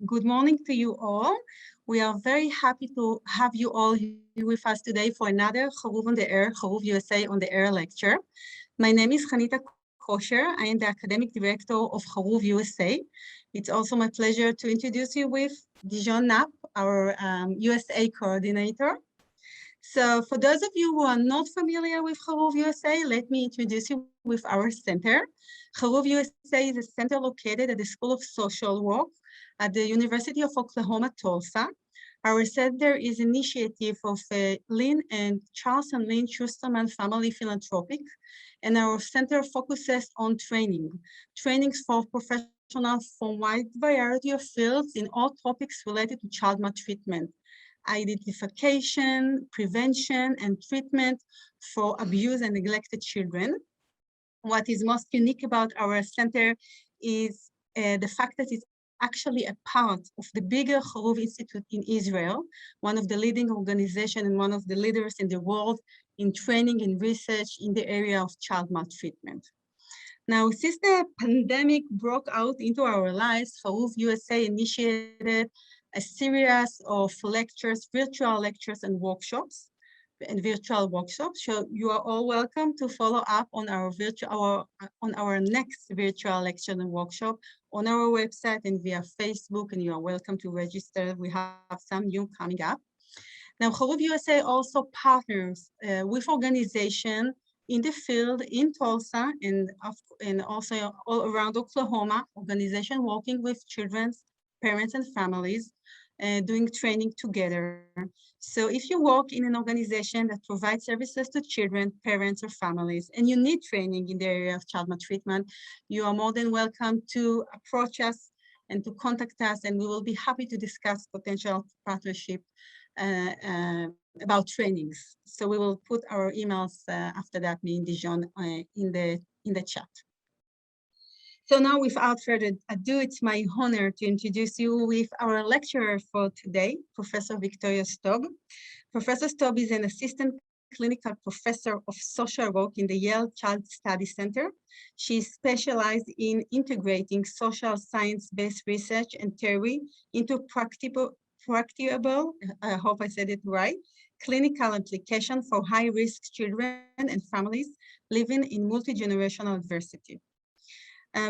Good morning to you all. We are very happy to have you all here with us today for another Haruv on the Air, Haruv USA on the Air lecture. My name is Hanita Kosher. I am the Academic Director of Haruv USA. It's also my pleasure to introduce you with Dijon Knapp, our USA coordinator. So for those of you who are not familiar with Haruv USA, let me introduce you with our center. Haruv USA is a center located at the School of Social Work at the University of Oklahoma, Tulsa. Our center is an initiative of Lynn and Charles and Lynn Schusterman Family Philanthropic, and our center focuses on trainings for professionals from a wide variety of fields in all topics related to child maltreatment, identification, prevention, and treatment for abused and neglected children. What is most unique about our center is the fact that it's actually a part of the bigger Haruv Institute in Israel, one of the leading organizations and one of the leaders in the world in training and research in the area of child maltreatment. Now, since the pandemic broke out into our lives, Haruv USA initiated a series of lectures, virtual lectures and workshops, So you are all welcome to follow up on our next virtual lecture and workshop on our website and via Facebook, and you are welcome to register. We have some new coming up. Now, Haruv USA also partners with organizations in the field in Tulsa and also all around Oklahoma, organization working with children, parents, and families, doing training together. So if you work in an organization that provides services to children, parents, or families, and you need training in the area of child maltreatment, you are more than welcome to approach us and to contact us, and we will be happy to discuss potential partnership about trainings. So we will put our emails after that, me and Dijon, in the chat. So now, without further ado, it's my honor to introduce you with our lecturer for today, Professor Victoria Stob. Professor Stob is an assistant clinical professor of social work in the Yale Child Study Center. She is specialized in integrating social science-based research and theory into practicable, I hope I said it right, clinical application for high-risk children and families living in multi-generational adversity.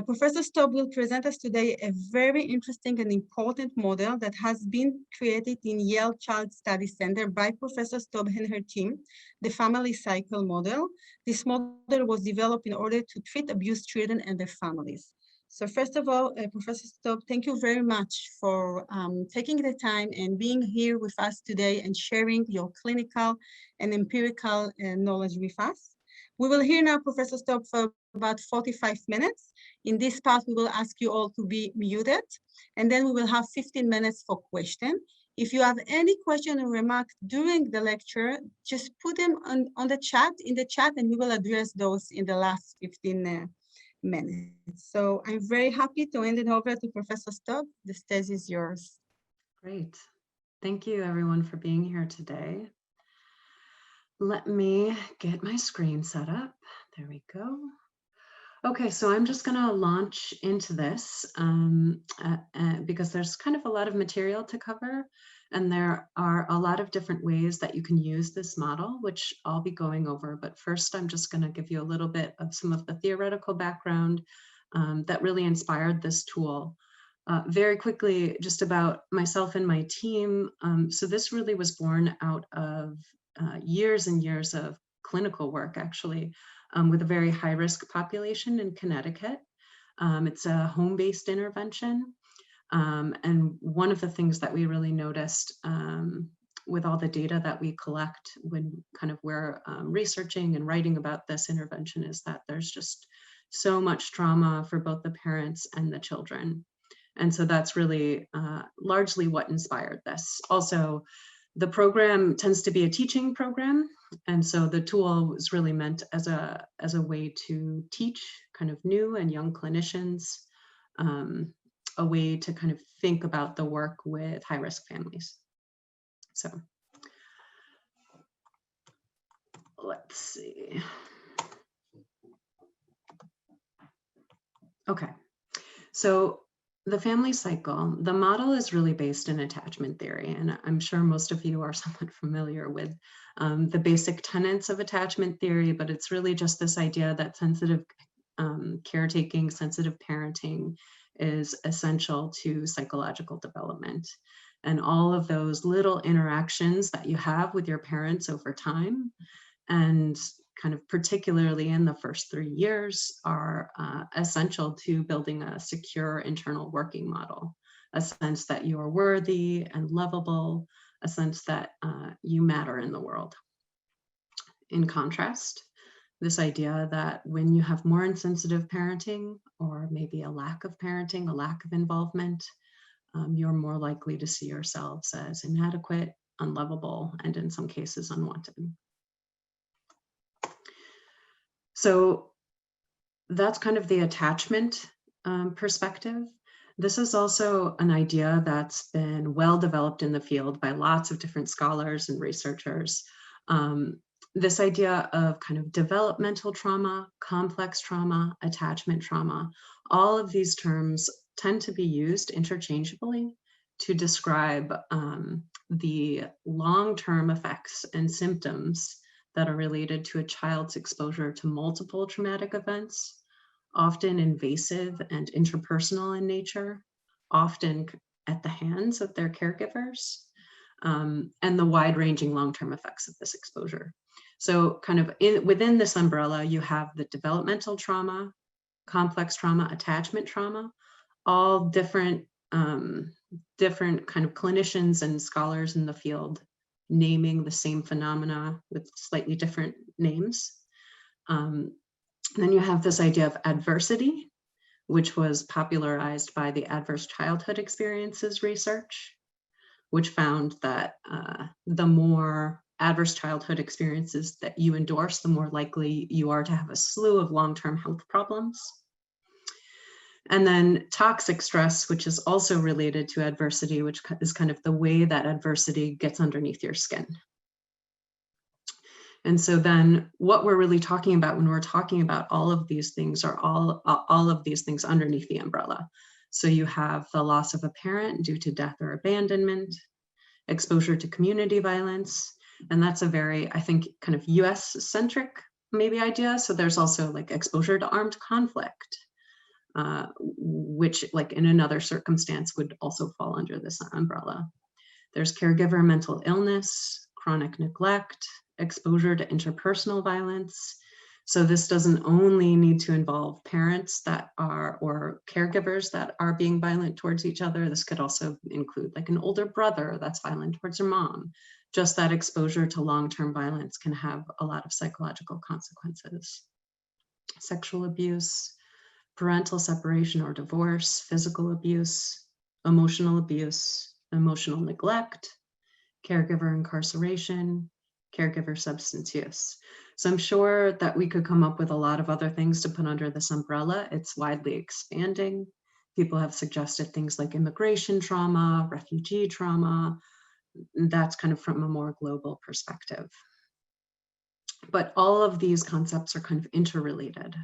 Professor Stob will present us today a very interesting and important model that has been created in Yale Child Study Center by Professor Stob and her team, the family cycle model. This model was developed in order to treat abused children and their families. So first of all, Professor Stob, thank you very much for taking the time and being here with us today and sharing your clinical and empirical knowledge with us. We will hear now Professor Stob for about 45 minutes. In this part, we will ask you all to be muted, and then we will have 15 minutes for questions. If you have any question or remark during the lecture, just put them in the chat, and we will address those in the last 15 minutes. So I'm very happy to hand it over to Professor Stob. The stage is yours. Great. Thank you, everyone, for being here today. Let me get my screen set up. There we go. Okay, so I'm just going to launch into this because there's kind of a lot of material to cover, and there are a lot of different ways that you can use this model, which I'll be going over. But first, I'm just going to give you a little bit of some of the theoretical background that really inspired this tool. Very quickly, just about myself and my team. So this really was born out of years and years of clinical work, actually, with a very high-risk population in Connecticut. It's a home-based intervention. And one of the things that we really noticed with all the data that we collect when we're researching and writing about this intervention is that there's just so much trauma for both the parents and the children. And so that's really largely what inspired this. Also, the program tends to be a teaching program, and so the tool was really meant as a way to teach kind of new and young clinicians a way to kind of think about the work with high-risk families. So let's see. Okay, so the family cycle, the model is really based in attachment theory, and I'm sure most of you are somewhat familiar with the basic tenets of attachment theory, but it's really just this idea that sensitive caretaking, sensitive parenting is essential to psychological development. And all of those little interactions that you have with your parents over time, and kind of particularly in the first 3 years, are essential to building a secure internal working model, a sense that you are worthy and lovable, a sense that you matter in the world. In contrast, this idea that when you have more insensitive parenting, or maybe a lack of parenting, a lack of involvement, you're more likely to see yourselves as inadequate, unlovable, and in some cases unwanted. So that's kind of the attachment perspective. This is also an idea that's been well developed in the field by lots of different scholars and researchers. This idea of kind of developmental trauma, complex trauma, attachment trauma, all of these terms tend to be used interchangeably to describe the long-term effects and symptoms that are related to a child's exposure to multiple traumatic events, often invasive and interpersonal in nature, often at the hands of their caregivers, and the wide-ranging long-term effects of this exposure. So kind of within this umbrella, you have the developmental trauma, complex trauma, attachment trauma, all different kind of clinicians and scholars in the field naming the same phenomena with slightly different names. Then you have this idea of adversity, which was popularized by the adverse childhood experiences research, which found that the more adverse childhood experiences that you endorse, the more likely you are to have a slew of long-term health problems. And then toxic stress, which is also related to adversity, which is kind of the way that adversity gets underneath your skin. And so then what we're really talking about when we're talking about all of these things are all of these things underneath the umbrella. So you have the loss of a parent due to death or abandonment, exposure to community violence, and that's a very, I think, kind of US-centric maybe idea. So there's also like exposure to armed conflict, which like in another circumstance would also fall under this umbrella. There's caregiver mental illness, chronic neglect, exposure to interpersonal violence. So this doesn't only need to involve parents that are, or caregivers that are being violent towards each other. This could also include like an older brother that's violent towards their mom. Just that exposure to long-term violence can have a lot of psychological consequences. Sexual abuse, parental separation or divorce, physical abuse, emotional neglect, caregiver incarceration, caregiver substance use. So I'm sure that we could come up with a lot of other things to put under this umbrella. It's widely expanding. People have suggested things like immigration trauma, refugee trauma. That's kind of from a more global perspective. But all of these concepts are kind of interrelated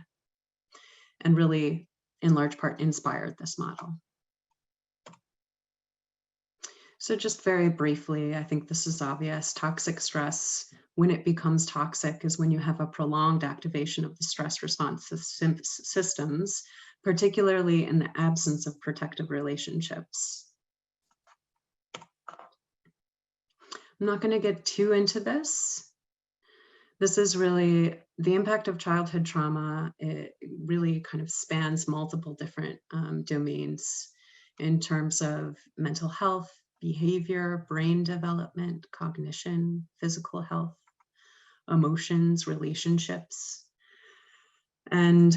and really, in large part, inspired this model. So just very briefly, I think this is obvious. Toxic stress, when it becomes toxic, is when you have a prolonged activation of the stress response systems, particularly in the absence of protective relationships. I'm not going to get too into this. This is really the impact of childhood trauma. It really kind of spans multiple different domains in terms of mental health, behavior, brain development, cognition, physical health, emotions, relationships. And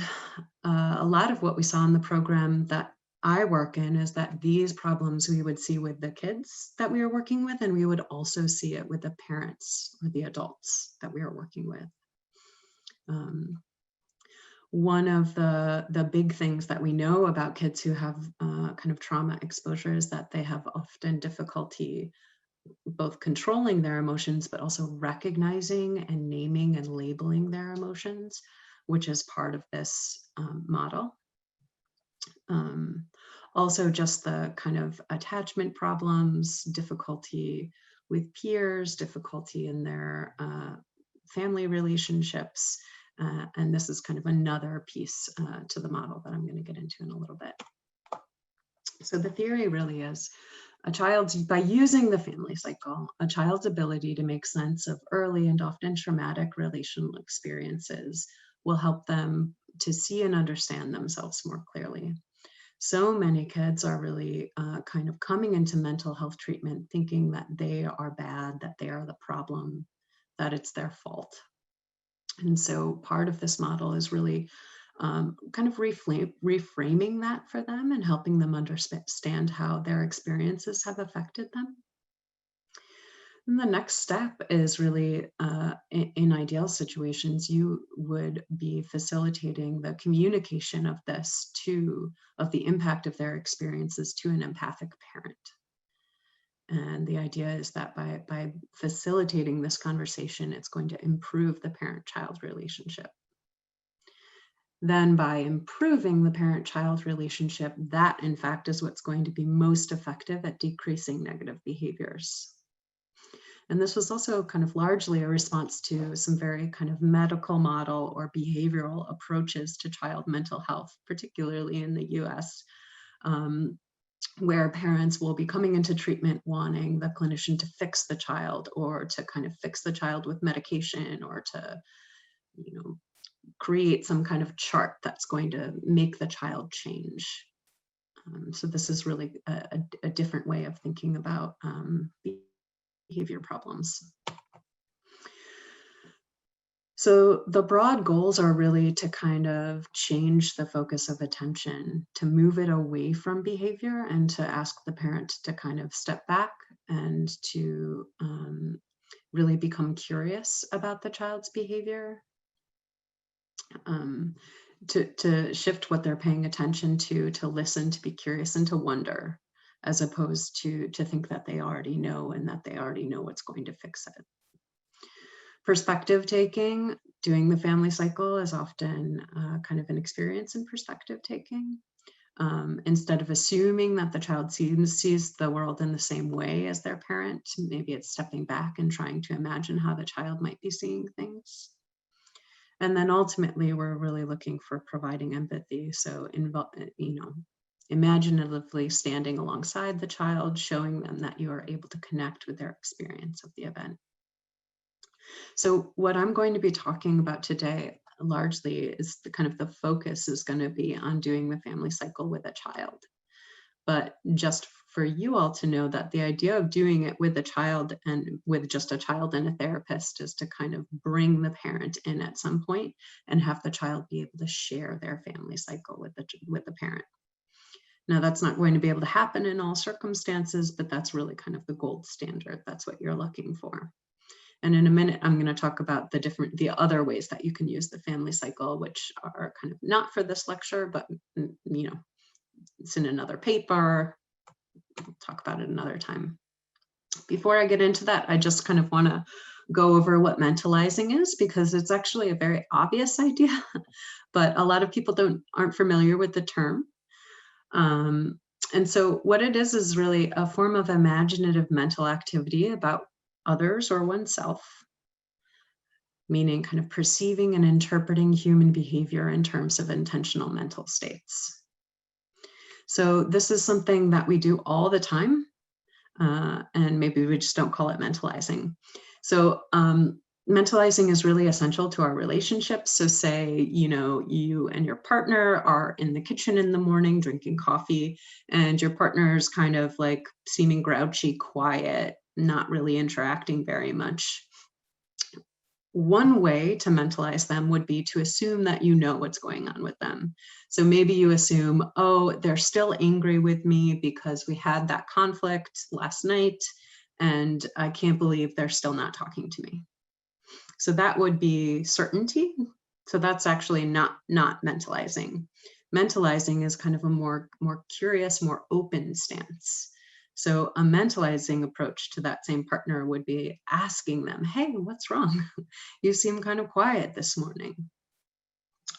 a lot of what we saw in the program that I work in is that these problems we would see with the kids that we are working with, and we would also see it with the parents or the adults that we are working with. One of the big things that we know about kids who have kind of trauma exposure is that they have often difficulty both controlling their emotions, but also recognizing and naming and labeling their emotions, which is part of this model. Also just the kind of attachment problems, difficulty with peers, difficulty in their family relationships. And this is kind of another piece to the model that I'm going to get into in a little bit. So the theory really is by using the family cycle, a child's ability to make sense of early and often traumatic relational experiences will help them to see and understand themselves more clearly. So many kids are really kind of coming into mental health treatment thinking that they are bad, that they are the problem, that it's their fault. And so part of this model is really kind of reframing that for them and helping them understand how their experiences have affected them. And the next step is really, in ideal situations, you would be facilitating the communication of this of the impact of their experiences to an empathic parent. And the idea is that by facilitating this conversation, it's going to improve the parent-child relationship. Then by improving the parent-child relationship, that in fact is what's going to be most effective at decreasing negative behaviors. And this was also kind of largely a response to some very kind of medical model or behavioral approaches to child mental health, particularly in the US, where parents will be coming into treatment wanting the clinician to fix the child or to kind of fix the child with medication or to, create some kind of chart that's going to make the child change. So this is really a different way of thinking about behavior problems. So the broad goals are really to kind of change the focus of attention, to move it away from behavior and to ask the parent to kind of step back and to really become curious about the child's behavior. To shift what they're paying attention to listen, to be curious, and to wonder, as opposed to think that they already know and that they already know what's going to fix it. Perspective taking, doing the family cycle is often kind of an experience in perspective taking. Instead of assuming that the child sees the world in the same way as their parent, maybe it's stepping back and trying to imagine how the child might be seeing things. And then ultimately, we're really looking for providing empathy. So, imaginatively standing alongside the child, showing them that you are able to connect with their experience of the event. So what I'm going to be talking about today largely is the focus is going to be on doing the family cycle with a child. But just for you all to know that the idea of doing it with a child and with just a child and a therapist is to kind of bring the parent in at some point and have the child be able to share their family cycle with the parent. Now, that's not going to be able to happen in all circumstances, but that's really kind of the gold standard. That's what you're looking for. And in a minute, I'm going to talk about the other ways that you can use the family cycle, which are kind of not for this lecture, but it's in another paper. We'll talk about it another time. Before I get into that, I just kind of want to go over what mentalizing is, because it's actually a very obvious idea, but a lot of people aren't familiar with the term. And so what it is really a form of imaginative mental activity about others or oneself, meaning kind of perceiving and interpreting human behavior in terms of intentional mental states. So this is something that we do all the time, and maybe we just don't call it mentalizing. So mentalizing is really essential to our relationships. So say, you and your partner are in the kitchen in the morning drinking coffee, and your partner's kind of like seeming grouchy, quiet, not really interacting very much. One way to mentalize them would be to assume that you know what's going on with them. So maybe you assume, oh, they're still angry with me because we had that conflict last night, and I can't believe they're still not talking to me. So that would be certainty. So that's actually not mentalizing. Mentalizing is kind of a more curious, more open stance. So a mentalizing approach to that same partner would be asking them, hey, what's wrong? You seem kind of quiet this morning.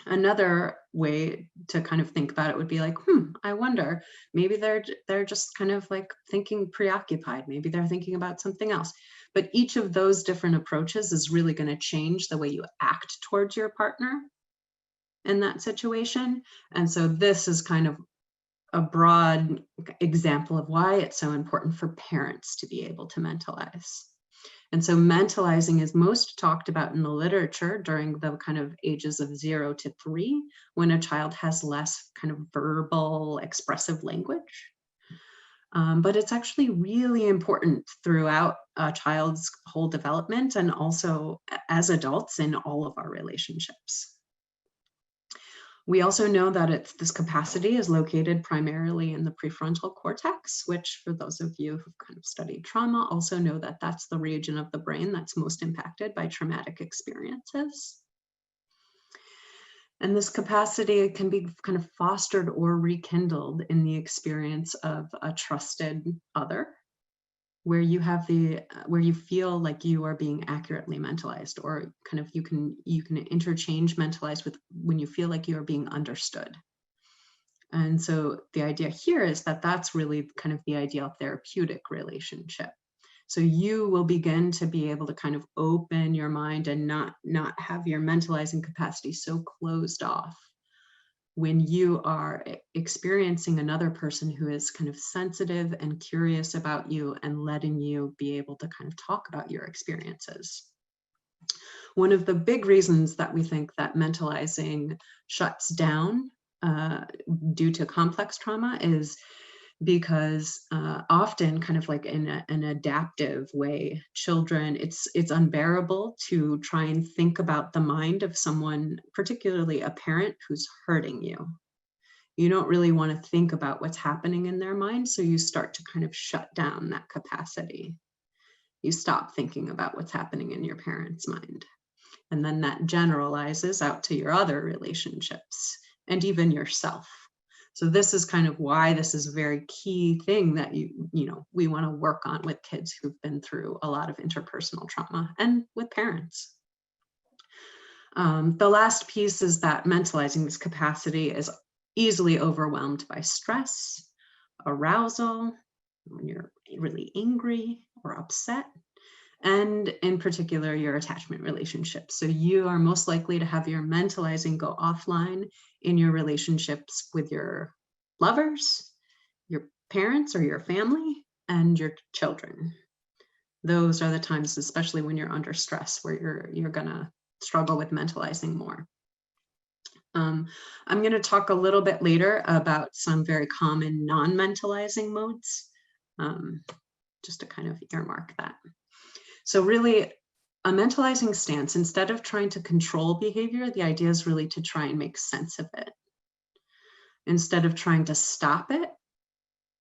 Another way to kind of think about it would be like, I wonder, maybe they're just kind of like thinking preoccupied. Maybe they're thinking about something else. But each of those different approaches is really going to change the way you act towards your partner in that situation. And so this is kind of a broad example of why it's so important for parents to be able to mentalize. And so mentalizing is most talked about in the literature during the kind of ages of 0 to 3, when a child has less kind of verbal expressive language. But it's actually really important throughout a child's whole development and also as adults in all of our relationships. We also know that this capacity is located primarily in the prefrontal cortex, which for those of you who've kind of studied trauma also know that that's the region of the brain that's most impacted by traumatic experiences. And this capacity can be kind of fostered or rekindled in the experience of a trusted other, where you feel like you are being accurately mentalized, or kind of you can interchange mentalize with when you feel like you are being understood. And so the idea here is that that's really kind of the ideal therapeutic relationship. So you will begin to be able to kind of open your mind and not have your mentalizing capacity so closed off when you are experiencing another person who is kind of sensitive and curious about you and letting you be able to kind of talk about your experiences. One of the big reasons that we think that mentalizing shuts down due to complex trauma is because often kind of like in an adaptive way, children, it's unbearable to try and think about the mind of someone, particularly a parent who's hurting you. You don't really want to think about what's happening in their mind, so you start to kind of shut down that capacity. You stop thinking about what's happening in your parent's mind. And then that generalizes out to your other relationships and even yourself. So this is kind of why this is a very key thing that we want to work on with kids who've been through a lot of interpersonal trauma and with parents. The last piece is that mentalizing this capacity is easily overwhelmed by stress, arousal, when you're really angry or upset, and in particular, your attachment relationships. So you are most likely to have your mentalizing go offline in your relationships with your lovers, your parents or your family, and your children. Those are the times, especially when you're under stress, where you're gonna struggle with mentalizing more. I'm gonna talk a little bit later about some very common non-mentalizing modes, just to kind of earmark that. So really, a mentalizing stance, instead of trying to control behavior, the idea is really to try and make sense of it. Instead of trying to stop it,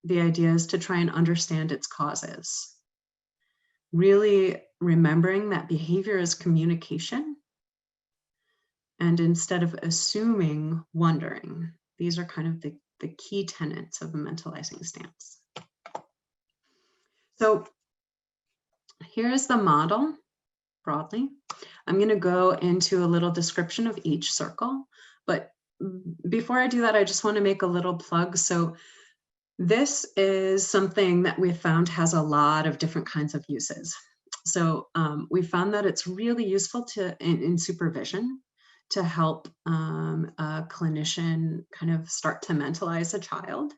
the idea is to try and understand its causes. Really remembering that behavior is communication. And instead of assuming, wondering. These are kind of the key tenets of a mentalizing stance. So here is the model broadly. I'm going to go into a little description of each circle, but before I do that, I just want to make a little plug. So this is something that we found has a lot of different kinds of uses. So we found that it's really useful in supervision to help a clinician kind of start to mentalize a child.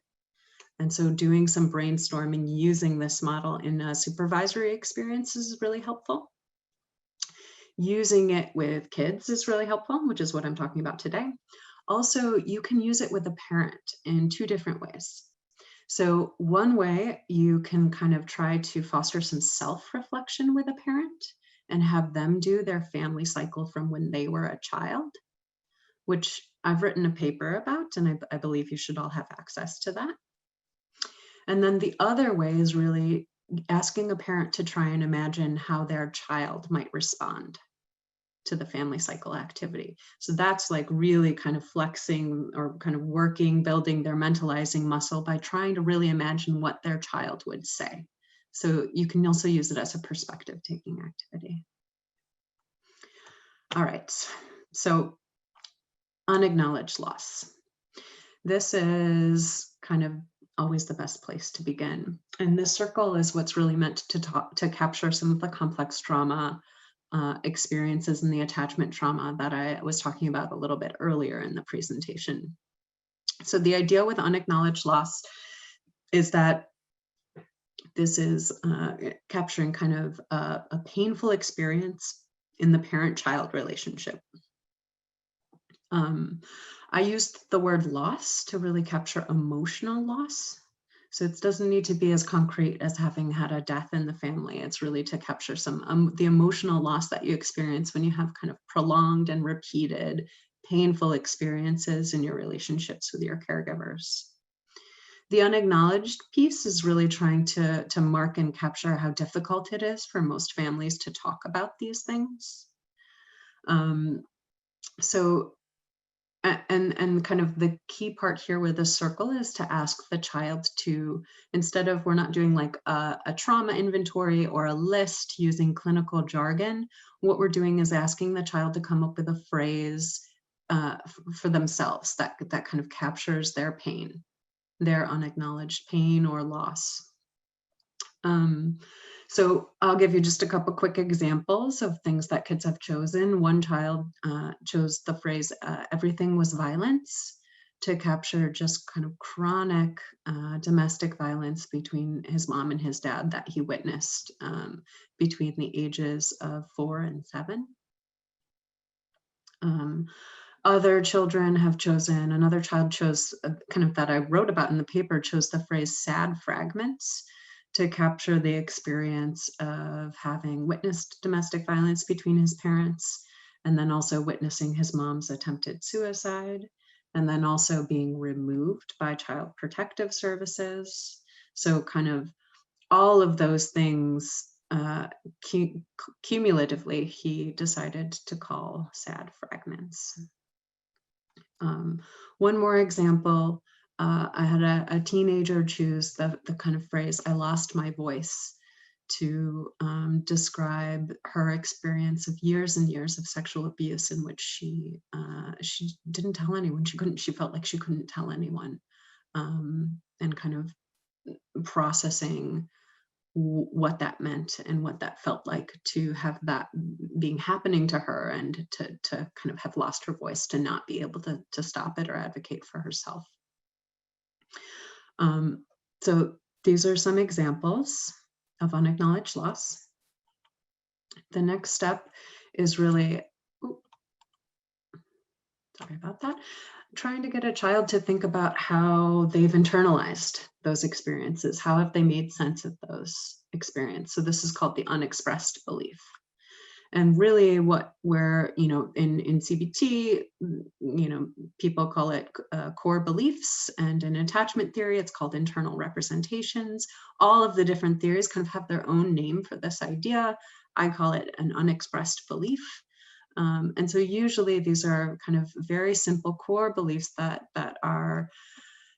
And so doing some brainstorming using this model in supervisory experiences is really helpful. Using it with kids is really helpful, which is what I'm talking about today. Also, you can use it with a parent in two different ways. So one way, you can kind of try to foster some self-reflection with a parent and have them do their family cycle from when they were a child, which I've written a paper about, and I believe you should all have access to that. And then the other way is really asking a parent to try and imagine how their child might respond to the family cycle activity. So that's like really kind of flexing or kind of working, building their mentalizing muscle by trying to really imagine what their child would say. So you can also use it as a perspective taking activity. All right, so Unacknowledged loss. This is kind of always the best place to begin. And this circle is what's really meant to capture some of the complex trauma experiences and the attachment trauma that I was talking about a little bit earlier in the presentation. So the idea with unacknowledged loss is that this is capturing kind of a painful experience in the parent-child relationship. I used the word loss to really capture emotional loss. So it doesn't need to be as concrete as having had a death in the family. It's really to capture some the emotional loss that you experience when you have kind of prolonged and repeated painful experiences in your relationships with your caregivers. The unacknowledged piece is really trying to mark and capture how difficult it is for most families to talk about these things. And kind of the key part here with the circle is to ask the child to, instead of, we're not doing like a trauma inventory or a list using clinical jargon, what we're doing is asking the child to come up with a phrase for themselves that kind of captures their pain, their unacknowledged pain or loss. So I'll give you just a couple quick examples of things that kids have chosen. One child chose the phrase, everything was violence, to capture just kind of chronic domestic violence between his mom and his dad that he witnessed between the ages of 4 and 7. Other children have chosen, another child chose kind of that I wrote about in the paper, chose the phrase sad fragments to capture the experience of having witnessed domestic violence between his parents, and then also witnessing his mom's attempted suicide, and then also being removed by Child Protective Services. So kind of all of those things cumulatively, he decided to call sad fragments. One more example, I had a teenager choose the kind of phrase, I lost my voice, to describe her experience of years and years of sexual abuse in which she didn't tell anyone. She felt like she couldn't tell anyone, and kind of processing what that meant and what that felt like to have that being happening to her, and to kind of have lost her voice, to not be able to stop it or advocate for herself. So these are some examples of unacknowledged loss. The next step is really, sorry about that, trying to get a child to think about how they've internalized those experiences. How have they made sense of those experiences? So this is called the unexpressed belief. And really where, you know, in CBT, you know, people call it core beliefs, and in attachment theory, it's called internal representations. All of the different theories kind of have their own name for this idea. I call it an unexpressed belief. And so usually these are kind of very simple core beliefs that are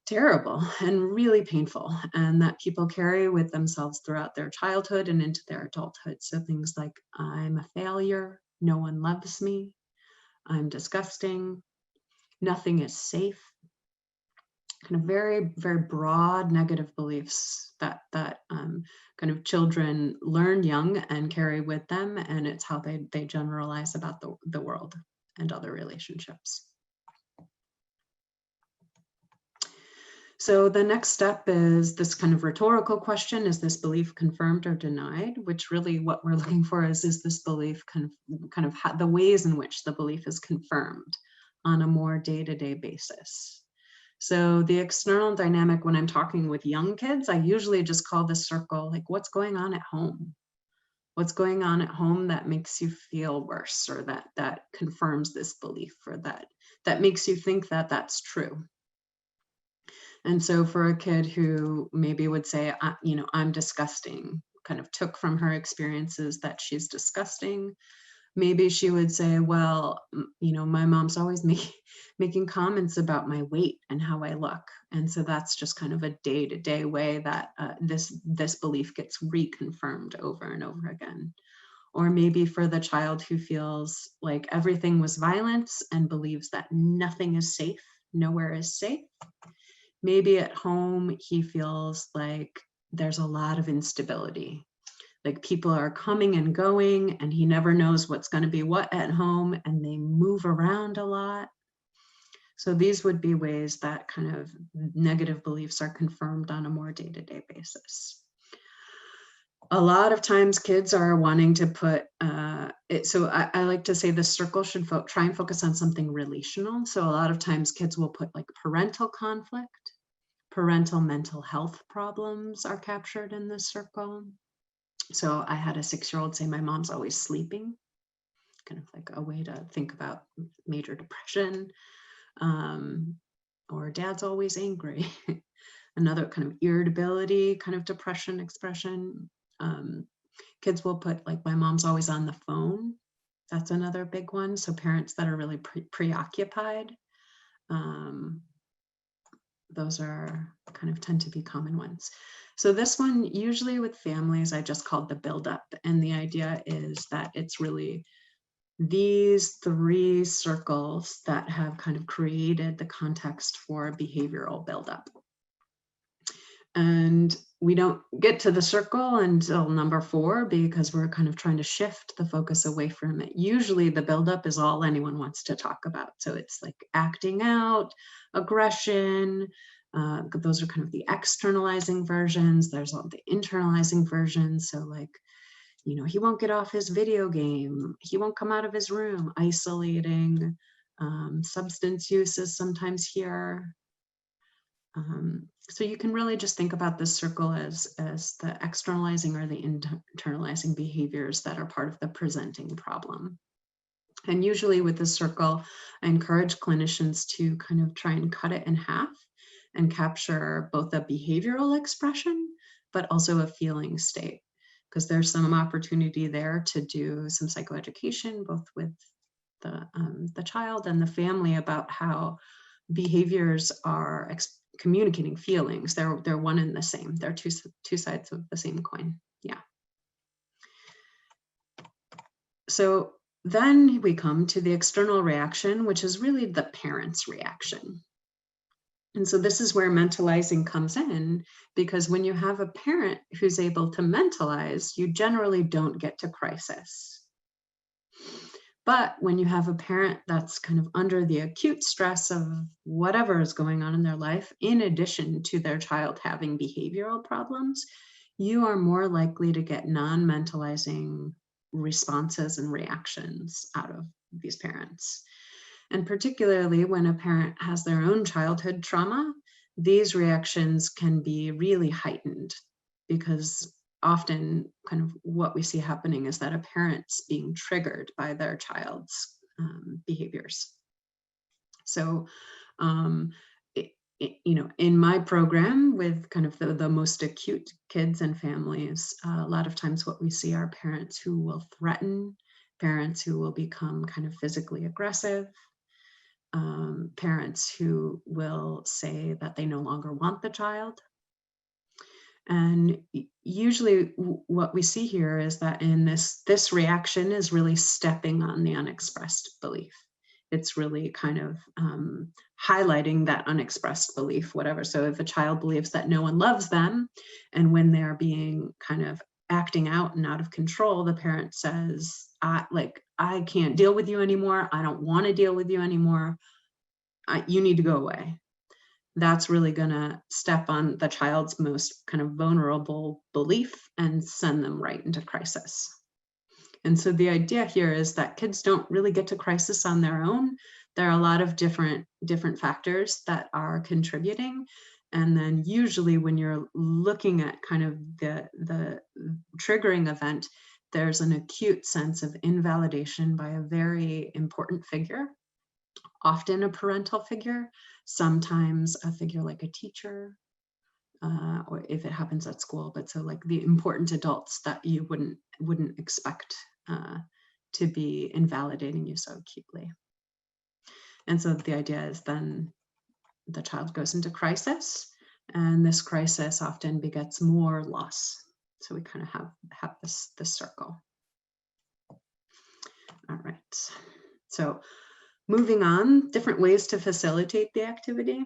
terrible and really painful, and that people carry with themselves throughout their childhood and into their adulthood. So things like, I'm a failure, no one loves me, I'm disgusting, nothing is safe. Kind of very, very broad negative beliefs that kind of children learn young and carry with them, and it's how they generalize about the world and other relationships. So the next step is this kind of rhetorical question: is this belief confirmed or denied? Which really what we're looking for is this belief kind of the ways in which the belief is confirmed on a more day-to-day basis. So the external dynamic, when I'm talking with young kids, I usually just call this circle like, what's going on at home? What's going on at home that makes you feel worse, or that confirms this belief, or that makes you think that that's true? And so for a kid who maybe would say, you know, I'm disgusting, kind of took from her experiences that she's disgusting, maybe she would say, well, you know, my mom's always making comments about my weight and how I look. And so that's just kind of a day-to-day way that this belief gets reconfirmed over and over again. Or maybe for the child who feels like everything was violence and believes that nothing is safe, nowhere is safe. Maybe at home, he feels like there's a lot of instability. Like people are coming and going and he never knows what's going to be what at home, and they move around a lot. So these would be ways that kind of negative beliefs are confirmed on a more day-to-day basis. A lot of times kids are wanting to put, so I like to say the circle should try and focus on something relational. So a lot of times kids will put like parental conflict, parental mental health problems are captured in this circle. So I had a 6-year-old say, my mom's always sleeping, kind of like a way to think about major depression, or dad's always angry. Another kind of irritability, kind of depression expression. Kids will put like, my mom's always on the phone. That's another big one. So parents that are really preoccupied, those are kind of tend to be common ones. So this one, usually with families, I just called the buildup. And the idea is that it's really these 3 circles that have kind of created the context for behavioral buildup. And we don't get to the circle until number 4 because we're kind of trying to shift the focus away from it. Usually the buildup is all anyone wants to talk about. So it's like acting out, aggression. Those are kind of the externalizing versions. There's all the internalizing versions. So like, you know, he won't get off his video game. He won't come out of his room, isolating. Substance use is sometimes here. So you can really just think about this circle as the externalizing or the internalizing behaviors that are part of the presenting problem. And usually with this circle, I encourage clinicians to kind of try and cut it in half and capture both a behavioral expression, but also a feeling state, because there's some opportunity there to do some psychoeducation, both with the child and the family about how behaviors are communicating feelings. They're one and the same. They're two sides of the same coin. Yeah. So then we come to the external reaction, which is really the parent's reaction. And so this is where mentalizing comes in, because when you have a parent who's able to mentalize, you generally don't get to crisis. But when you have a parent that's kind of under the acute stress of whatever is going on in their life, in addition to their child having behavioral problems, you are more likely to get non-mentalizing responses and reactions out of these parents. And particularly when a parent has their own childhood trauma, these reactions can be really heightened, because often kind of what we see happening is that a parent's being triggered by their child's behaviors. So, you know, in my program with kind of the most acute kids and families, a lot of times what we see are parents who will threaten, parents who will become kind of physically aggressive, parents who will say that they no longer want the child. And usually what we see here is that in this reaction is really stepping on the unexpressed belief. It's really kind of highlighting that unexpressed belief, whatever. So if a child believes that no one loves them, and when they're being kind of acting out and out of control, the parent says, I can't deal with you anymore. I don't want to deal with you anymore. You need to go away. That's really going to step on the child's most kind of vulnerable belief and send them right into crisis. And so the idea here is that kids don't really get to crisis on their own. There are a lot of different factors that are contributing. And then usually when you're looking at kind of the triggering event, there's an acute sense of invalidation by a very important figure, often a parental figure, sometimes a figure like a teacher, or if it happens at school, but so like the important adults that you wouldn't expect to be invalidating you so acutely. And so the idea is then the child goes into crisis, and this crisis often begets more loss. So we kind of have this circle. All right. So moving on, different ways to facilitate the activity.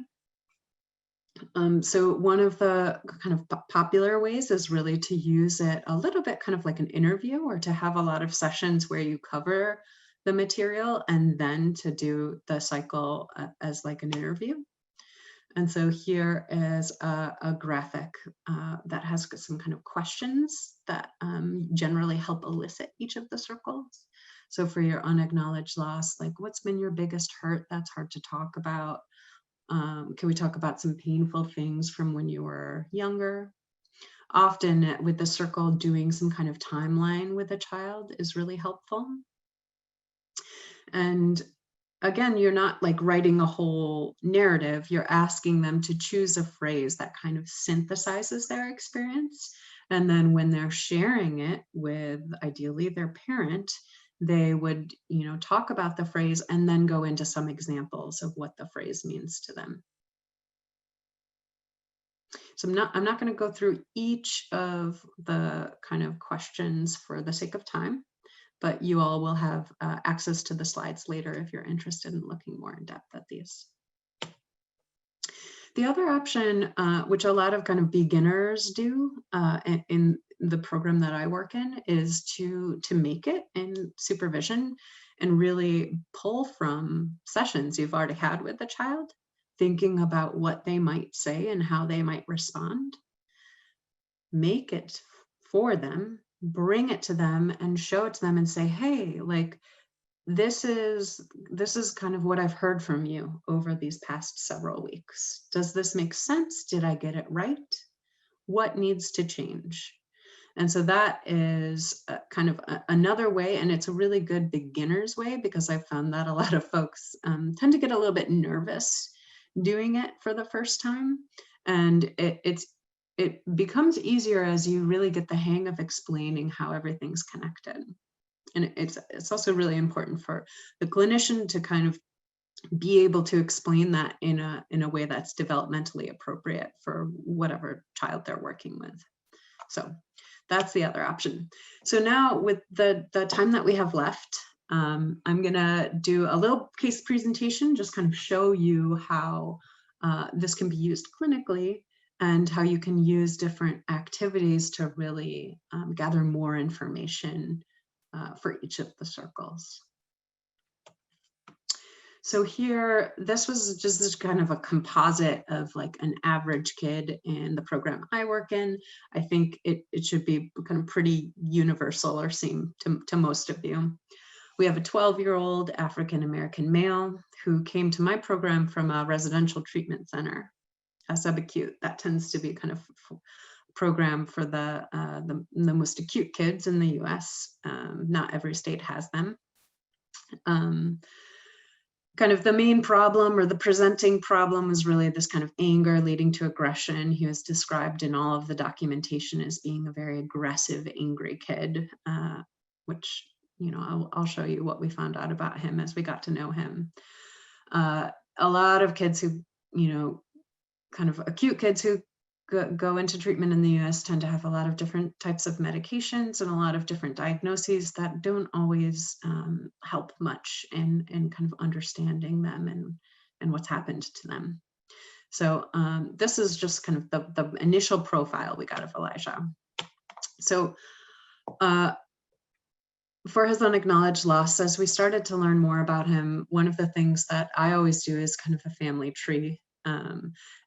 So one of the kind of popular ways is really to use it a little bit kind of like an interview, or to have a lot of sessions where you cover the material and then to do the cycle as like an interview. And so here is a graphic that has some kind of questions that generally help elicit each of the circles. So for your unacknowledged loss, like, what's been your biggest hurt that's hard to talk about? Can we talk about some painful things from when you were younger? Often with the circle, doing some kind of timeline with a child is really helpful. And again, you're not like writing a whole narrative, you're asking them to choose a phrase that kind of synthesizes their experience. And then when they're sharing it with ideally their parent, they would, talk about the phrase and then go into some examples of what the phrase means to them. So I'm not going to go through each of the kind of questions for the sake of time, but you all will have access to the slides later if you're interested in looking more in depth at these. The other option, which a lot of kind of beginners do in the program that I work in, is to make it in supervision and really pull from sessions you've already had with the child, thinking about what they might say and how they might respond. Make it for them, bring it to them and show it to them and say, hey, like, this is kind of what I've heard from you over these past several weeks. Does this make sense? Did I get it right? What needs to change? And so that is kind of another way, and it's a really good beginner's way, because I've found that a lot of folks tend to get a little bit nervous doing it for the first time. And it becomes easier as you really get the hang of explaining how everything's connected. And it's also really important for the clinician to kind of be able to explain that in a way that's developmentally appropriate for whatever child they're working with. So that's the other option. So now with the time that we have left, I'm gonna do a little case presentation, just kind of show you how this can be used clinically and how you can use different activities to really gather more information for each of the circles. So here, this was just this kind of a composite of like an average kid in the program I work in. I think it should be kind of pretty universal or seem to most of you. We have a 12-year-old African-American male who came to my program from a residential treatment center, a subacute. That tends to be kind of program for the most acute kids in the US. Not every state has them. Kind of the main problem, or the presenting problem, was really this kind of anger leading to aggression. He was described in all of the documentation as being a very aggressive, angry kid, which, I'll show you what we found out about him as we got to know him. A lot of kids who, kind of acute kids who go into treatment in the US tend to have a lot of different types of medications and a lot of different diagnoses that don't always help much in kind of understanding them and what's happened to them. So this is just kind of the initial profile we got of Elijah. So for his unacknowledged loss, as we started to learn more about him, one of the things that I always do is kind of a family tree.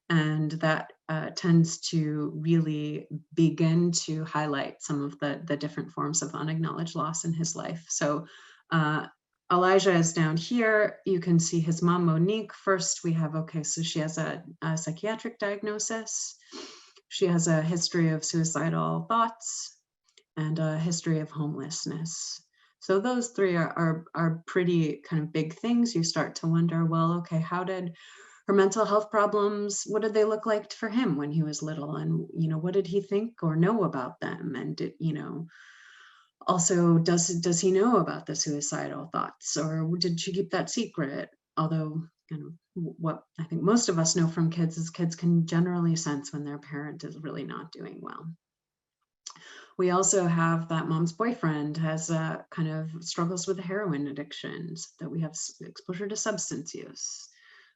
And that tends to really begin to highlight some of the different forms of unacknowledged loss in his life. So Elijah is down here. You can see his mom, Monique. First, we have, so she has a psychiatric diagnosis. She has a history of suicidal thoughts and a history of homelessness. So those three are pretty kind of big things. You start to wonder, well, how did her mental health problems, what did they look like for him when he was little? And, what did he think or know about them? And, also, does he know about the suicidal thoughts, or did she keep that secret? Although, what I think most of us know from kids is kids can generally sense when their parent is really not doing well. We also have that mom's boyfriend has kind of struggles with heroin addictions, that we have exposure to substance use.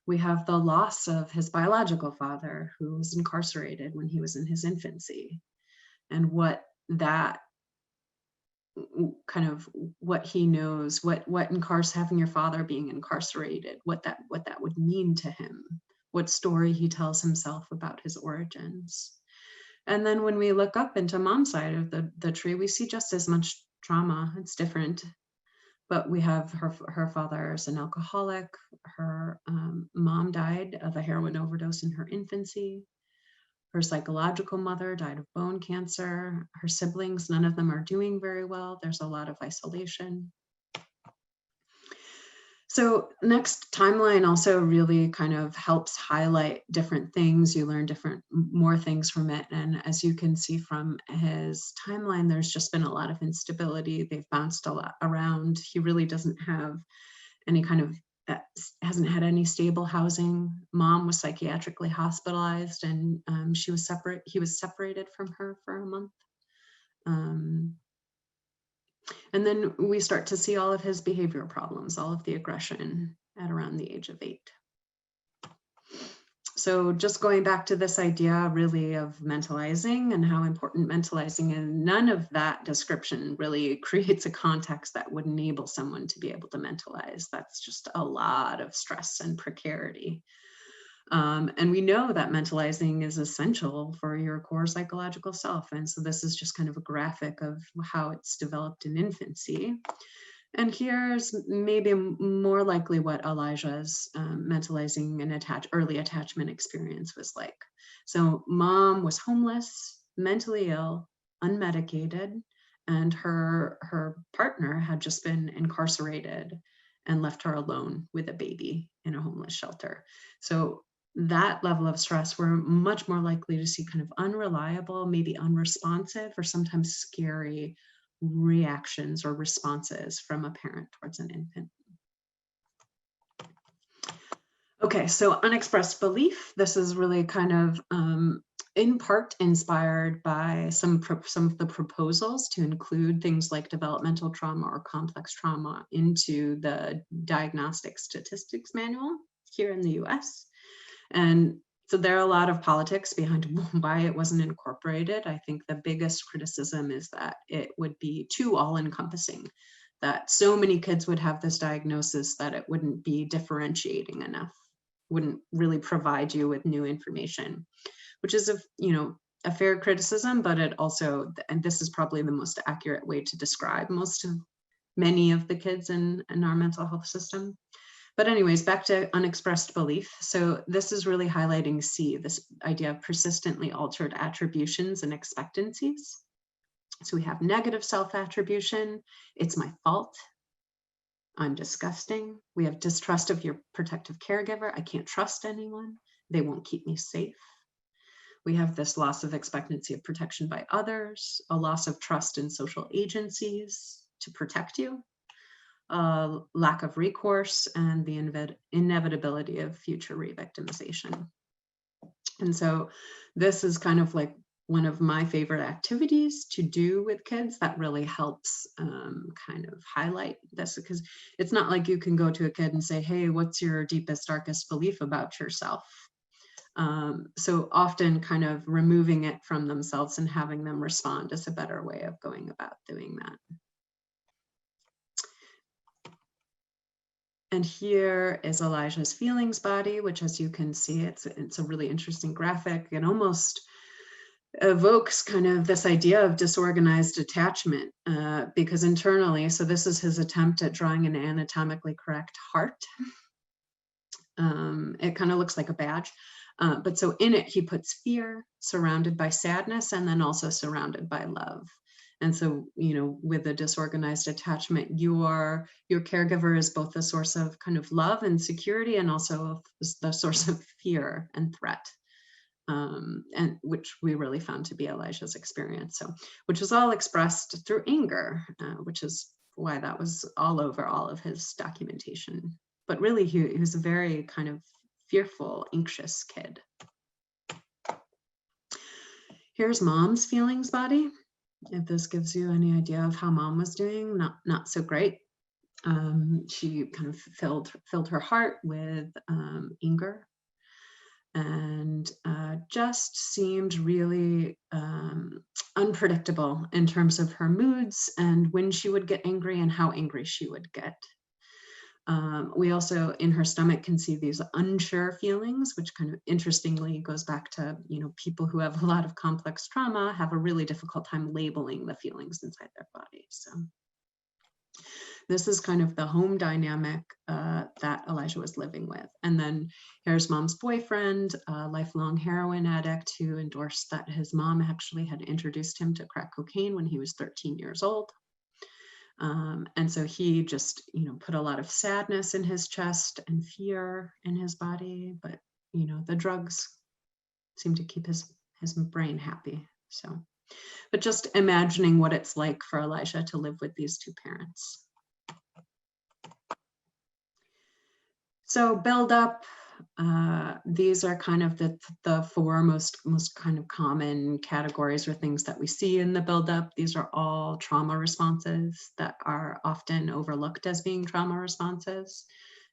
We have the loss of his biological father, who was incarcerated when he was in his infancy, and what that kind of what he knows, what having your father being incarcerated, what that would mean to him, what story he tells himself about his origins. And then when we look up into mom's side of the tree, we see just as much trauma. It's different, but we have her father is an alcoholic. Her mom died of a heroin overdose in her infancy. Her psychological mother died of bone cancer. Her siblings, none of them are doing very well. There's a lot of isolation. So next timeline also really kind of helps highlight different things. You learn more things from it. And as you can see from his timeline, there's just been a lot of instability. They've bounced a lot around. He really doesn't have any kind of, hasn't had any stable housing. Mom was psychiatrically hospitalized, and he was separated from her for a month. And then we start to see all of his behavioral problems, all of the aggression at around the age of 8. So just going back to this idea really of mentalizing and how important mentalizing is, none of that description really creates a context that would enable someone to be able to mentalize. That's just a lot of stress and precarity. And we know that mentalizing is essential for your core psychological self. And so this is just kind of a graphic of how it's developed in infancy. And here's maybe more likely what Elijah's mentalizing and early attachment experience was like. So mom was homeless, mentally ill, unmedicated, and her partner had just been incarcerated and left her alone with a baby in a homeless shelter. So that level of stress, we're much more likely to see kind of unreliable, maybe unresponsive, or sometimes scary reactions or responses from a parent towards an infant. Okay, so unexpressed belief. This is really kind of in part inspired by some of the proposals to include things like developmental trauma or complex trauma into the Diagnostic Statistics Manual here in the US. And so there are a lot of politics behind why it wasn't incorporated. I think the biggest criticism is that it would be too all-encompassing, that so many kids would have this diagnosis that it wouldn't be differentiating enough, wouldn't really provide you with new information, which is a fair criticism, but it also, and this is probably the most accurate way to describe many of the kids in our mental health system. But anyways, back to unexpressed belief. So this is really highlighting C, this idea of persistently altered attributions and expectancies. So we have negative self-attribution. It's my fault. I'm disgusting. We have distrust of your protective caregiver. I can't trust anyone. They won't keep me safe. We have this loss of expectancy of protection by others, a loss of trust in social agencies to protect you, lack of recourse, and the inevitability of future re-victimization. And so this is kind of like one of my favorite activities to do with kids that really helps kind of highlight this, because it's not like you can go to a kid and say, hey, what's your deepest, darkest belief about yourself? So often kind of removing it from themselves and having them respond is a better way of going about doing that. And here is Elijah's feelings body, which, as you can see, it's a really interesting graphic. It almost evokes kind of this idea of disorganized attachment because internally, so this is his attempt at drawing an anatomically correct heart. It kind of looks like a badge. But so in it, he puts fear, surrounded by sadness, and then also surrounded by love. And so, with a disorganized attachment, your caregiver is both a source of kind of love and security, and also the source of fear and threat, and which we really found to be Elijah's experience. So, which was all expressed through anger, which is why that was all over all of his documentation. But really, he was a very kind of fearful, anxious kid. Here's mom's feelings body. If this gives you any idea of how mom was doing, not so great. She kind of filled her heart with anger, and just seemed really unpredictable in terms of her moods and when she would get angry and how angry she would get. We also, in her stomach, can see these unsure feelings, which kind of interestingly goes back to, people who have a lot of complex trauma have a really difficult time labeling the feelings inside their body. So this is kind of the home dynamic that Elijah was living with. And then here's mom's boyfriend, a lifelong heroin addict, who endorsed that his mom actually had introduced him to crack cocaine when he was 13 years old. And so he just, put a lot of sadness in his chest and fear in his body, but, the drugs seem to keep his brain happy. So, but just imagining what it's like for Elijah to live with these two parents. So build up, these are kind of the four most kind of common categories or things that we see in the buildup. These are all trauma responses that are often overlooked as being trauma responses.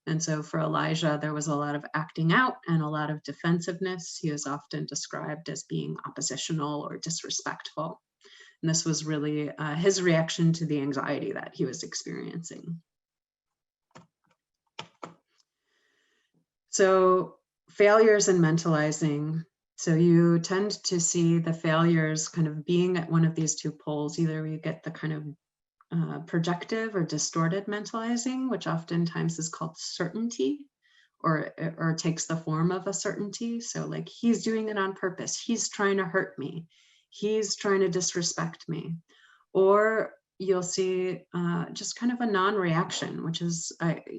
And so for Elijah, there was a lot of acting out and a lot of defensiveness. He is often described as being oppositional or disrespectful. And this was really his reaction to the anxiety that he was experiencing. So failures in mentalizing. So you tend to see the failures kind of being at one of these two poles. Either we get the kind of projective or distorted mentalizing, which oftentimes is called certainty, or takes the form of a certainty. So like, he's doing it on purpose. He's trying to hurt me. He's trying to disrespect me. Or you'll see just kind of a non-reaction, which is,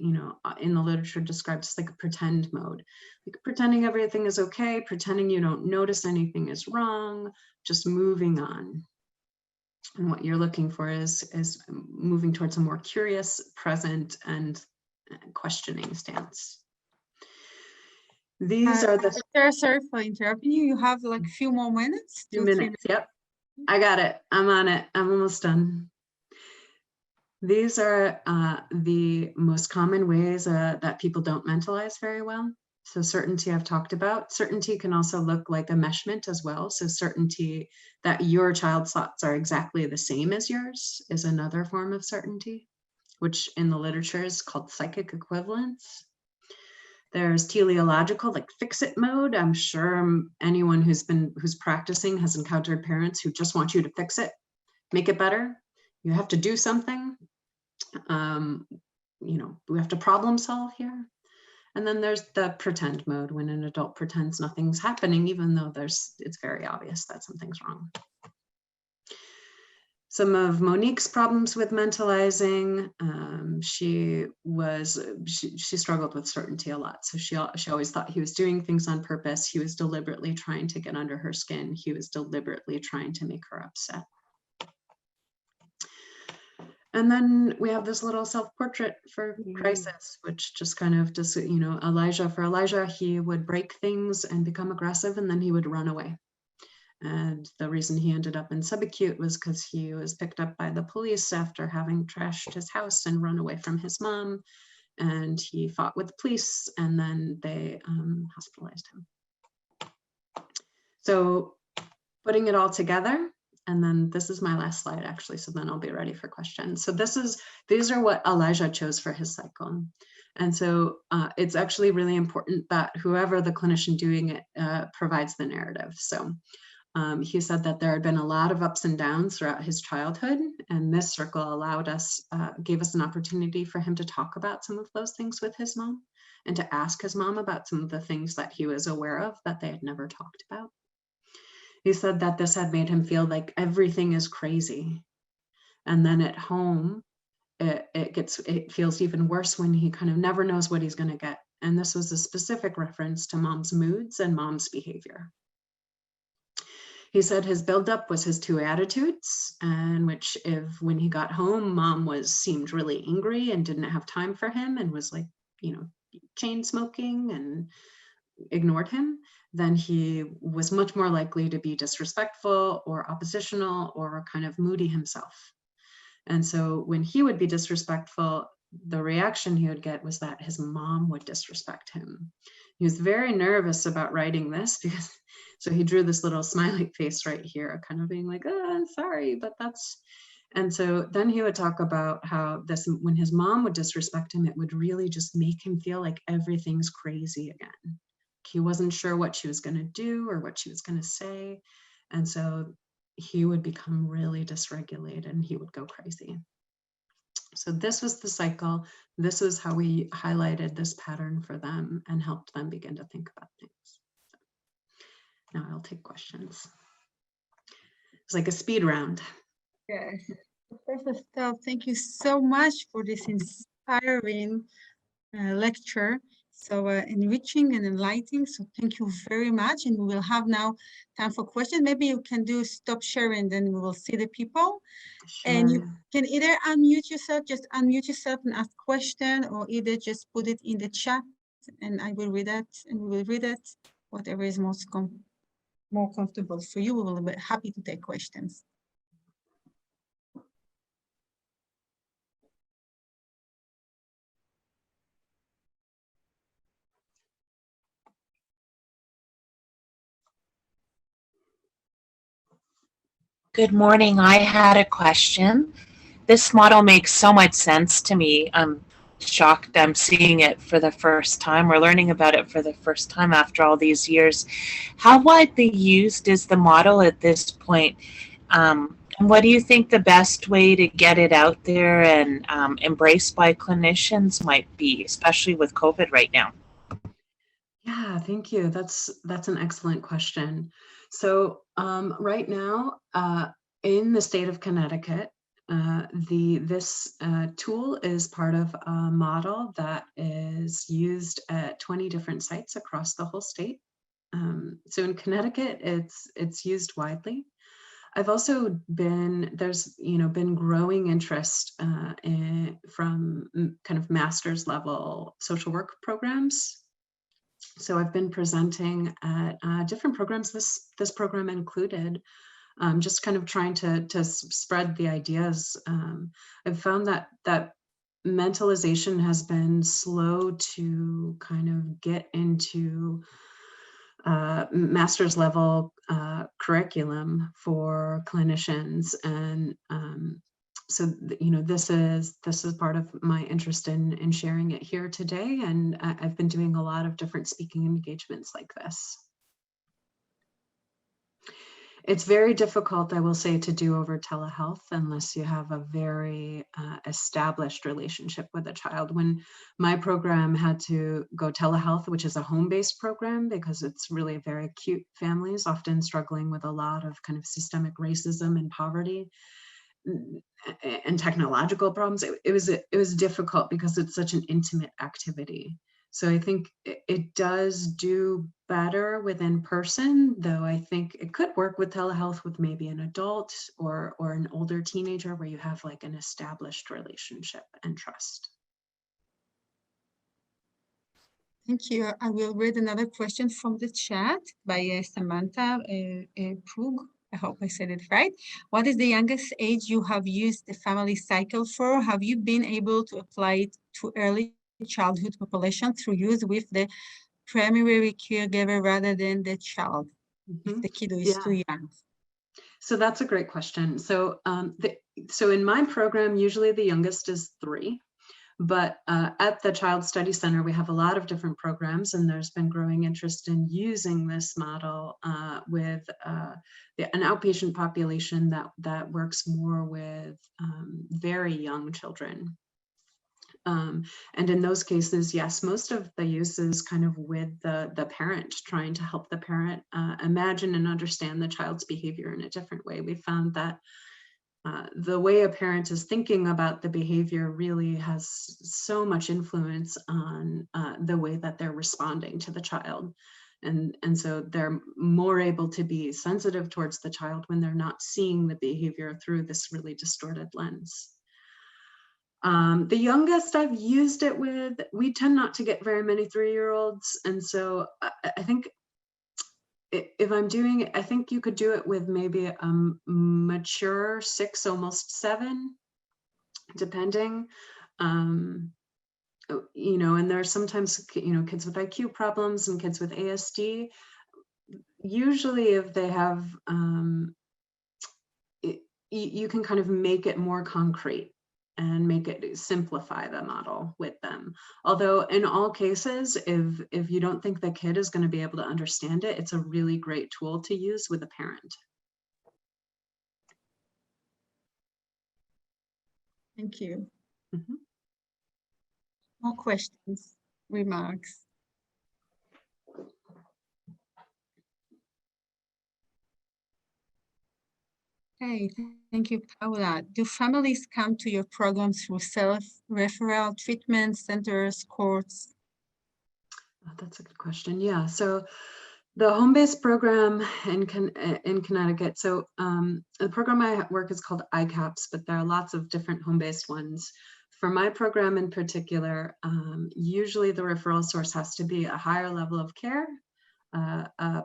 in the literature described as like a pretend mode, like pretending everything is okay, pretending you don't notice anything is wrong, just moving on. And what you're looking for is moving towards a more curious, present, and questioning stance. These are the... Sorry for interrupting you. You have like a few more minutes. 2 minutes. Yep, I got it. I'm on it. I'm almost done. These are the most common ways that people don't mentalize very well. So certainty I've talked about. Certainty can also look like enmeshment as well. So certainty that your child's thoughts are exactly the same as yours is another form of certainty, which in the literature is called psychic equivalence. There's teleological, like fix-it mode. I'm sure anyone who's practicing has encountered parents who just want you to fix it, make it better. You have to do something. We have to problem solve here. And then there's the pretend mode, when an adult pretends nothing's happening, even though it's very obvious that something's wrong. Some of Monique's problems with mentalizing, she struggled with certainty a lot. So she always thought he was doing things on purpose. He was deliberately trying to get under her skin. He was deliberately trying to make her upset. And then we have this little self-portrait for crisis, which just kind of just, Elijah, he would break things and become aggressive, and then he would run away. And the reason he ended up in subacute was because he was picked up by the police after having trashed his house and run away from his mom. And he fought with the police, and then they hospitalized him. So putting it all together, and then this is my last slide, actually, so then I'll be ready for questions. So these are what Elijah chose for his cycle. And so it's actually really important that whoever the clinician doing it provides the narrative. So he said that there had been a lot of ups and downs throughout his childhood, and this circle gave us an opportunity for him to talk about some of those things with his mom, and to ask his mom about some of the things that he was aware of that they had never talked about. He said that this had made him feel like everything is crazy. And then at home, it feels even worse when he kind of never knows what he's going to get. And this was a specific reference to mom's moods and mom's behavior. He said his buildup was his two attitudes, and which when he got home, mom seemed really angry and didn't have time for him, and was like, chain smoking and ignored him, then he was much more likely to be disrespectful or oppositional or kind of moody himself. And so when he would be disrespectful, the reaction he would get was that his mom would disrespect him. He was very nervous about writing this because, so he drew this little smiley face right here, kind of being like, oh, I'm sorry, but that's, and so then he would talk about how this, when his mom would disrespect him, it would really just make him feel like everything's crazy again. He wasn't sure what she was going to do or what she was going to say. And so he would become really dysregulated and he would go crazy. So this was the cycle. This is how we highlighted this pattern for them and helped them begin to think about things. So now I'll take questions. It's like a speed round. Yes. Professor Stob, thank you so much for this inspiring lecture. So enriching and enlightening. So thank you very much. And we will have now time for questions. Maybe you can do stop sharing, then we will see the people. Sure. And you can either unmute yourself, just unmute yourself and ask question, or either just put it in the chat and I will read it and we will read it. Whatever is more comfortable for you, we will be happy to take questions. Good morning. I had a question. This model makes so much sense to me. I'm shocked I'm seeing it for the first time. We're learning about it for the first time after all these years. How widely used is the model at this point? And what do you think the best way to get it out there and embraced by clinicians might be, especially with COVID right now? Yeah, thank you. That's an excellent question. So right now, in the state of Connecticut, this tool is part of a model that is used at 20 different sites across the whole state. So in Connecticut, it's used widely. I've also there's been growing interest from kind of master's level social work programs. So I've been presenting at different programs, this program included, just kind of trying to spread the ideas. I've found that mentalization has been slow to kind of get into master's level curriculum for clinicians, and so this is part of my interest in sharing it here today, and I've been doing a lot of different speaking engagements like this. It's very difficult, I will say, to do over telehealth unless you have a very established relationship with a child. When my program had to go telehealth, which is a home-based program because it's really very acute families, often struggling with a lot of kind of systemic racism and poverty and technological problems, it was difficult because it's such an intimate activity. So I think it does do better with in person, though I think it could work with telehealth with maybe an adult or an older teenager where you have like an established relationship and trust. Thank you. I will read another question from the chat by Samantha Prug. I hope I said it right. What is the youngest age you have used the family cycle for? Have you been able to apply it to early childhood population through use with the primary caregiver rather than the child, if the kiddo is too young? So that's a great question. So so in my program, usually the youngest is 3. But at the Child Study Center, we have a lot of different programs, and there's been growing interest in using this model with an outpatient population that works more with very young children. And in those cases, yes, most of the use is kind of with the parent, trying to help the parent imagine and understand the child's behavior in a different way. We found that the way a parent is thinking about the behavior really has so much influence on the way that they're responding to the child. And so they're more able to be sensitive towards the child when they're not seeing the behavior through this really distorted lens. The youngest I've used it with, we tend not to get very many 3-year-olds. And so I think if I'm doing it, I think you could do it with maybe a mature 6, almost 7, depending. You know, and there are sometimes, you know, kids with IQ problems and kids with ASD. Usually if they have, you can kind of make it more concrete and make it simplify the model with them. Although in all cases, if you don't think the kid is going to be able to understand it, it's a really great tool to use with a parent. Thank you. Mm-hmm. More questions, remarks? Okay, thank you, Paula. Do families come to your program through self-referral treatment centers, courts? Oh, that's a good question. Yeah, so the home-based program in Connecticut, so the program I work is called ICAPS, but there are lots of different home-based ones. For my program in particular, usually the referral source has to be a higher level of care,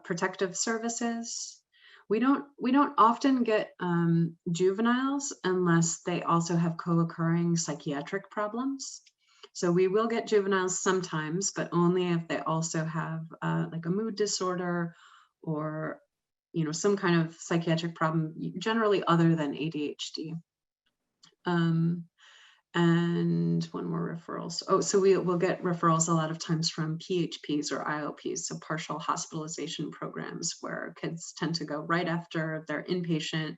protective services. We don't often get juveniles unless they also have co-occurring psychiatric problems. So we will get juveniles sometimes, but only if they also have like a mood disorder or, you know, some kind of psychiatric problem, generally other than ADHD. And one more referrals. Oh, so we'll get referrals a lot of times from PHPs or IOPs, so partial hospitalization programs, where kids tend to go right after they're inpatient.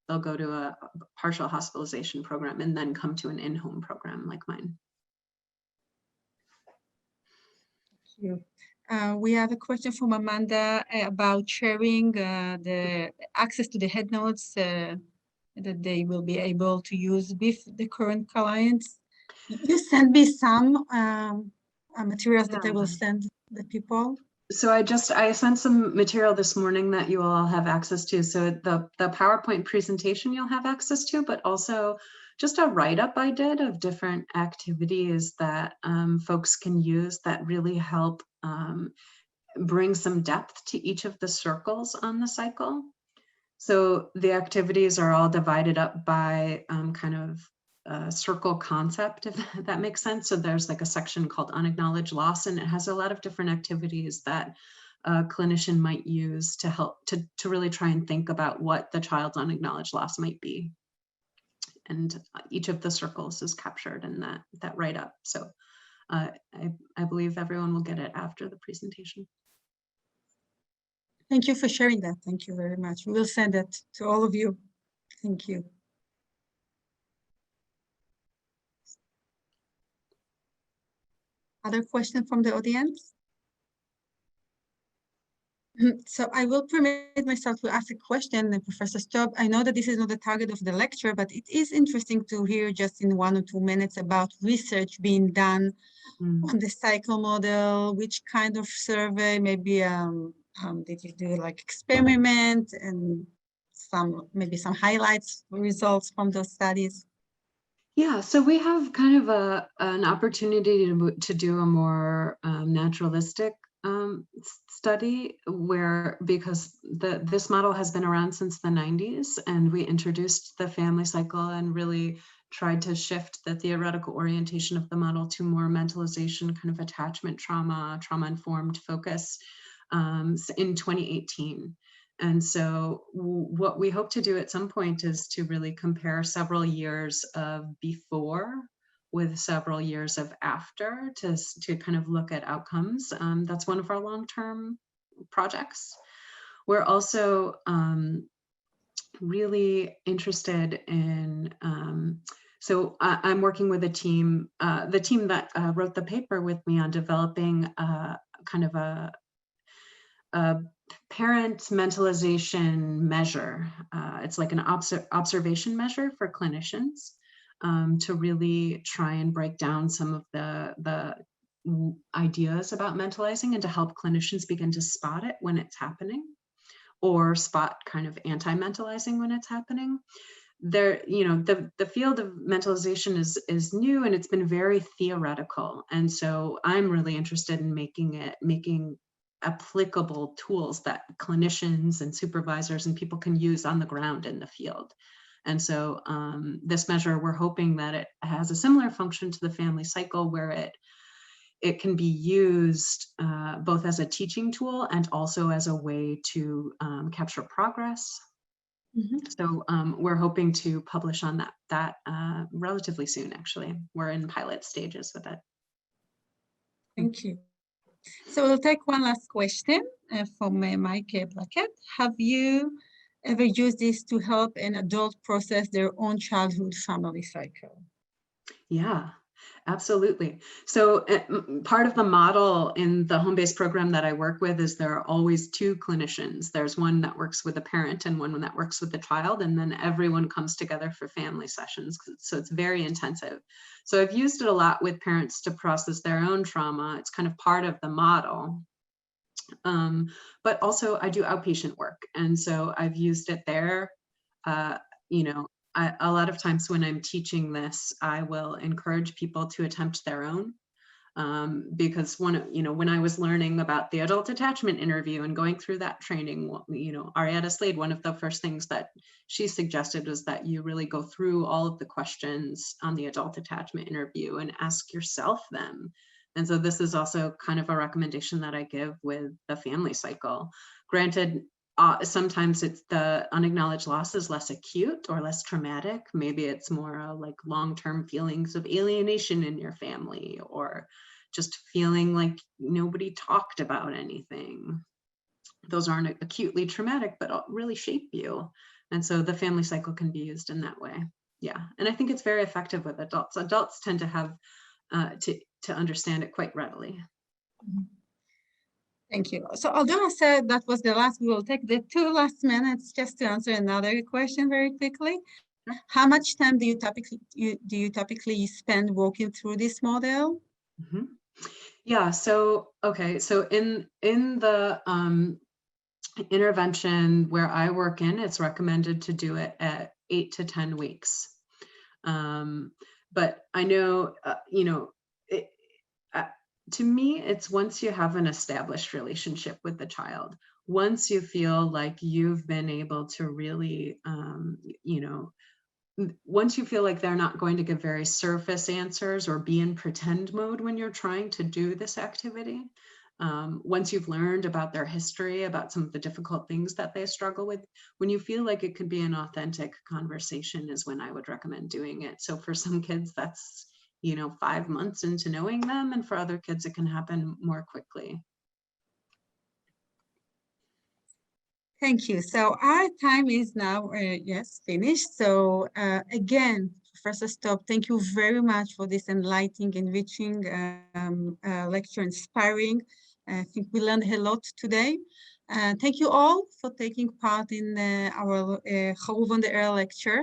They'll go to a partial hospitalization program and then come to an in-home program like mine. Thank you. We have a question from Amanda about sharing the access to the head notes that they will be able to use with the current clients. You send me some materials that I will send the people. So I sent some material this morning that you all have access to. So the PowerPoint presentation you'll have access to, but also just a write-up I did of different activities that folks can use that really help bring some depth to each of the circles on the cycle. So the activities are all divided up by kind of circle concept, if that makes sense. So there's like a section called unacknowledged loss, and it has a lot of different activities that a clinician might use to help to really try and think about what the child's unacknowledged loss might be. And each of the circles is captured in that write-up. So I believe everyone will get it after the presentation. Thank you for sharing that. Thank you very much. We will send it to all of you. Thank you. Other questions from the audience? So I will permit myself to ask a question, Professor Stob. I know that this is not the target of the lecture, but it is interesting to hear just in 1 or 2 minutes about research being done on the cycle model, which kind of survey, maybe did you do like experiment and maybe some highlights, results from those studies? Yeah, so we have kind of an opportunity to do a more naturalistic study because this model has been around since the 90s, and we introduced the family cycle and really tried to shift the theoretical orientation of the model to more mentalization, kind of attachment trauma-informed focus in 2018. And so what we hope to do at some point is to really compare several years of before with several years of after to kind of look at outcomes. That's one of our long-term projects. We're also really interested in, so I'm working with a team, the team that wrote the paper with me on developing kind of a parent mentalization measure. It's like an observation measure for clinicians to really try and break down some of the ideas about mentalizing and to help clinicians begin to spot it when it's happening, or spot kind of anti-mentalizing when it's happening. there, the field of mentalization is new, and it's been very theoretical. And so I'm really interested in making applicable tools that clinicians and supervisors and people can use on the ground in the field. And so this measure, we're hoping that it has a similar function to the family cycle, where it can be used both as a teaching tool and also as a way to capture progress. So we're hoping to publish on that relatively soon, actually. We're in pilot stages with it. Thank you. So we'll take one last question from Mike Blackett. Have you ever used this to help an adult process their own childhood family cycle? Yeah, absolutely. So part of the model in the home-based program that I work with is there are always two clinicians. There's one that works with a parent and one that works with the child, and then everyone comes together for family sessions. So it's very intensive. So I've used it a lot with parents to process their own trauma. It's kind of part of the model. But also I do outpatient work. And so I've used it there. A lot of times when I'm teaching this, I will encourage people to attempt their own. Because when I was learning about the adult attachment interview and going through that training, Arietta Slade, one of the first things that she suggested was that you really go through all of the questions on the adult attachment interview and ask yourself them. And so this is also kind of a recommendation that I give with the family cycle. Granted, sometimes it's the unacknowledged loss is less acute or less traumatic. Maybe it's more like long-term feelings of alienation in your family, or just feeling like nobody talked about anything. Those aren't acutely traumatic, but really shape you. And so the family cycle can be used in that way. Yeah, and I think it's very effective with adults. Adults tend to have to understand it quite readily. Thank you. So Aldona said that was the last. We will take the 2 last minutes just to answer another question very quickly. How much time do you typically spend walking through this model? Yeah. So okay. So in the intervention where I work in, it's recommended to do it at 8 to 10 weeks. But I know, to me, it's once you have an established relationship with the child, once you feel like you've been able to really, once you feel like they're not going to give very surface answers or be in pretend mode when you're trying to do this activity, once you've learned about their history, about some of the difficult things that they struggle with, when you feel like it could be an authentic conversation is when I would recommend doing it. So for some kids, that's 5 months into knowing them, and for other kids, it can happen more quickly. Thank you. So our time is now, finished. So again, Professor Stob, thank you very much for this enlightening, enriching lecture, inspiring. I think we learned a lot today. Thank you all for taking part in our Haruv on the Air lecture.